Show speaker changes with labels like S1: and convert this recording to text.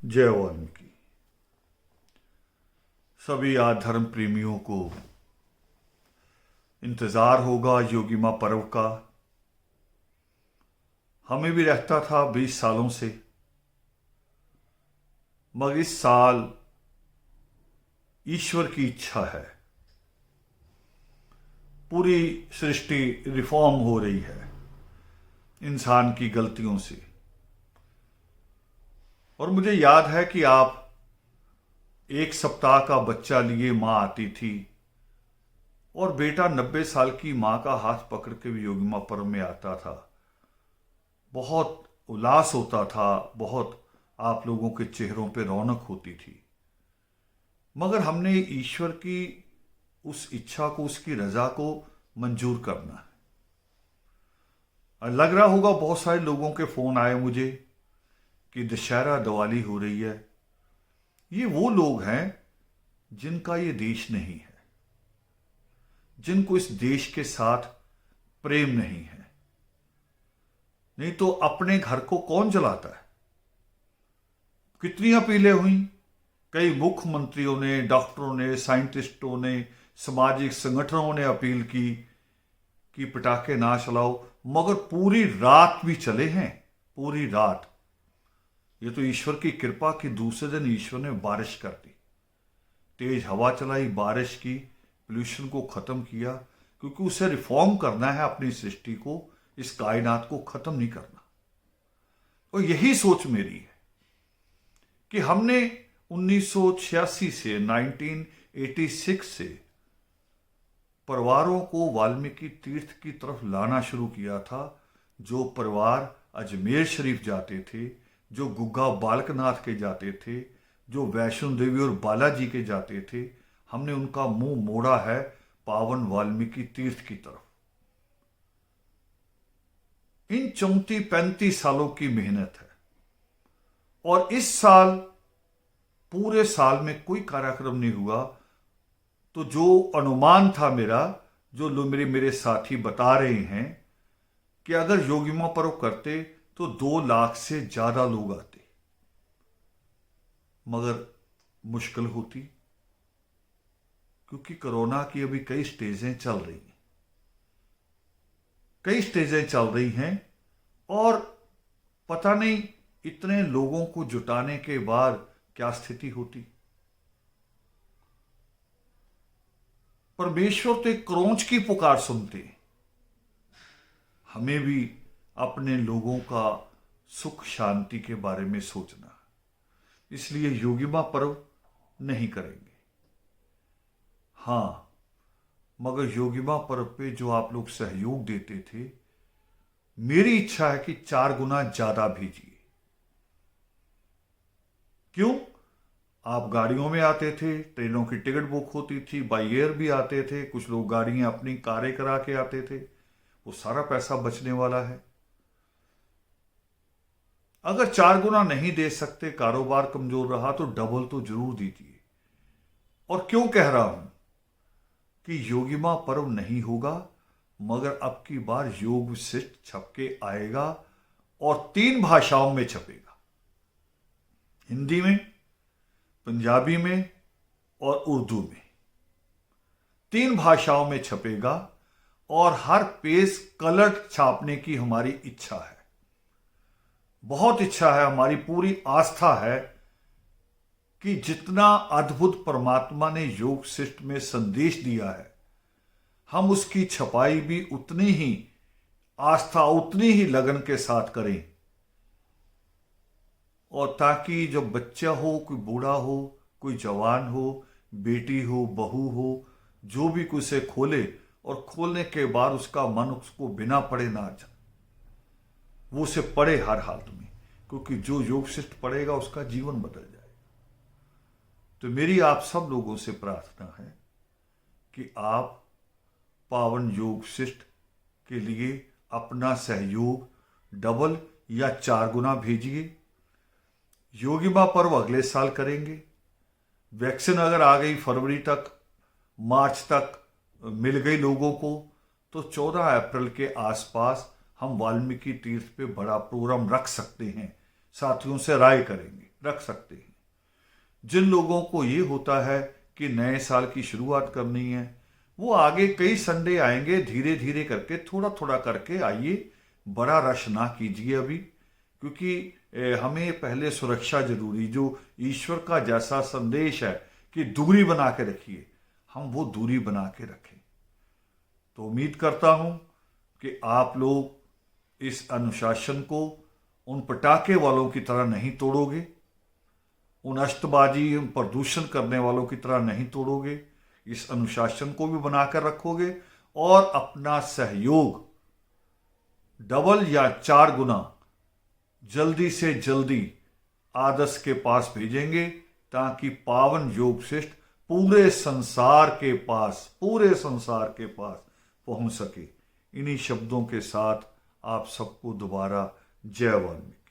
S1: जय वाल्मीकि। सभी धर्म प्रेमियों को इंतजार होगा योगी माँ पर्व का। हमें भी रहता था 20 सालों से, मगर इस साल ईश्वर की इच्छा है, पूरी सृष्टि रिफॉर्म हो रही है इंसान की गलतियों से। और मुझे याद है कि आप 1 सप्ताह का बच्चा लिए माँ आती थी और बेटा 90 साल की माँ का हाथ पकड़ के भी योगी माँ पर्व में आता था। बहुत उल्लास होता था, बहुत आप लोगों के चेहरों पे रौनक होती थी। मगर हमने ईश्वर की उस इच्छा को, उसकी रजा को मंजूर करना है। लग रहा होगा बहुत सारे लोगों के फोन आए मुझे कि दशहरा दिवाली हो रही है। ये वो लोग हैं जिनका ये देश नहीं है, जिनको इस देश के साथ प्रेम नहीं है। नहीं तो अपने घर को कौन जलाता है। कितनी अपीलें हुई, कई मुख्यमंत्रियों ने, डॉक्टरों ने, साइंटिस्टों ने, सामाजिक संगठनों ने अपील की कि पटाखे ना चलाओ, मगर पूरी रात भी चले हैं, पूरी रात। ये तो ईश्वर की कृपा कि दूसरे दिन ईश्वर ने बारिश कर दी, तेज हवा चलाई, बारिश की, पोल्यूशन को खत्म किया, क्योंकि उसे रिफॉर्म करना है अपनी सृष्टि को, इस कायनात को खत्म नहीं करना। और यही सोच मेरी है कि हमने 1986 से 1986 से परिवारों को वाल्मीकि तीर्थ की तरफ लाना शुरू किया था। जो परिवार अजमेर शरीफ जाते थे, जो गुग्गा बालकनाथ के जाते थे, जो वैष्णो देवी और बालाजी के जाते थे, हमने उनका मुंह मोड़ा है पावन वाल्मीकि तीर्थ की तरफ। इन 34-35 सालों की मेहनत है। और इस साल पूरे साल में कोई कार्यक्रम नहीं हुआ, तो जो अनुमान था मेरा, जो लोग मेरे साथी बता रहे हैं कि अगर योगी माँ पर्व करते तो 2 लाख से ज्यादा लोग आते। मगर मुश्किल होती, क्योंकि कोरोना की अभी कई स्टेजें चल रही हैं, कई स्टेजें चल रही हैं। और पता नहीं इतने लोगों को जुटाने के बाद क्या स्थिति होती। परमेश्वर तो एक क्रोंच की पुकार सुनते हैं। हमें भी अपने लोगों का सुख शांति के बारे में सोचना, इसलिए योगी माँ पर्व नहीं करेंगे। हां, मगर योगी माँ पर्व पे जो आप लोग सहयोग देते थे, मेरी इच्छा है कि 4 गुना ज्यादा भेजिए। क्यों? आप गाड़ियों में आते थे, ट्रेनों की टिकट बुक होती थी, बाई एयर भी आते थे, कुछ लोग गाड़ियां अपनी कारें करा के आते थे, वो सारा पैसा बचने वाला है। अगर 4 गुना नहीं दे सकते, कारोबार कमजोर रहा, तो डबल तो जरूर दीजिए। और क्यों कह रहा हूं कि योगी माँ पर्व नहीं होगा, मगर अब की बार योग विशिष्ट छप के आएगा और 3 भाषाओं में छपेगा, हिंदी में, पंजाबी में और उर्दू में। 3 भाषाओं में छपेगा और हर पेज कलर छापने की हमारी इच्छा है, बहुत इच्छा है, हमारी पूरी आस्था है कि जितना अद्भुत परमात्मा ने योग शिष्ट में संदेश दिया है, हम उसकी छपाई भी उतनी ही आस्था, उतनी ही लगन के साथ करें। और ताकि जब बच्चा हो, कोई बूढ़ा हो, कोई जवान हो, बेटी हो, बहू हो, जो भी कोई उसे खोले और खोलने के बाद उसका मन उसको बिना पढ़े ना जाए, वो उसे पढ़े हर हालत में, क्योंकि जो योग शिष्ट पढ़ेगा उसका जीवन बदल जाएगा। तो मेरी आप सब लोगों से प्रार्थना है कि आप पावन योग शिष्ट के लिए अपना सहयोग डबल या 4 गुना भेजिए। योगी माँ पर्व अगले साल करेंगे। वैक्सीन अगर आ गई फरवरी तक, मार्च तक मिल गई लोगों को, तो 14 अप्रैल के आसपास हम वाल्मीकि तीर्थ पे बड़ा प्रोग्राम रख सकते हैं। साथियों से राय करेंगे। रख सकते हैं। जिन लोगों को ये होता है कि नए साल की शुरुआत करनी है, वो आगे कई संडे आएंगे, धीरे धीरे करके थोड़ा थोड़ा करके आइए, बड़ा रश ना कीजिए अभी, क्योंकि हमें पहले सुरक्षा जरूरी, जो ईश्वर का जैसा संदेश है कि दूरी बना के रखिए, हम वो दूरी बना के रखें। तो उम्मीद करता हूं कि आप लोग इस अनुशासन को उन पटाखे वालों की तरह नहीं तोड़ोगे, उन अष्टबाजी, उन प्रदूषण करने वालों की तरह नहीं तोड़ोगे। इस अनुशासन को भी बनाकर रखोगे और अपना सहयोग डबल या 4 गुना जल्दी से जल्दी आदर्श के पास भेजेंगे, ताकि पावन योग शिष्ट पूरे संसार के पास पहुंच सके। इन्हीं शब्दों के साथ आप सबको दोबारा जय वाल्मीकि।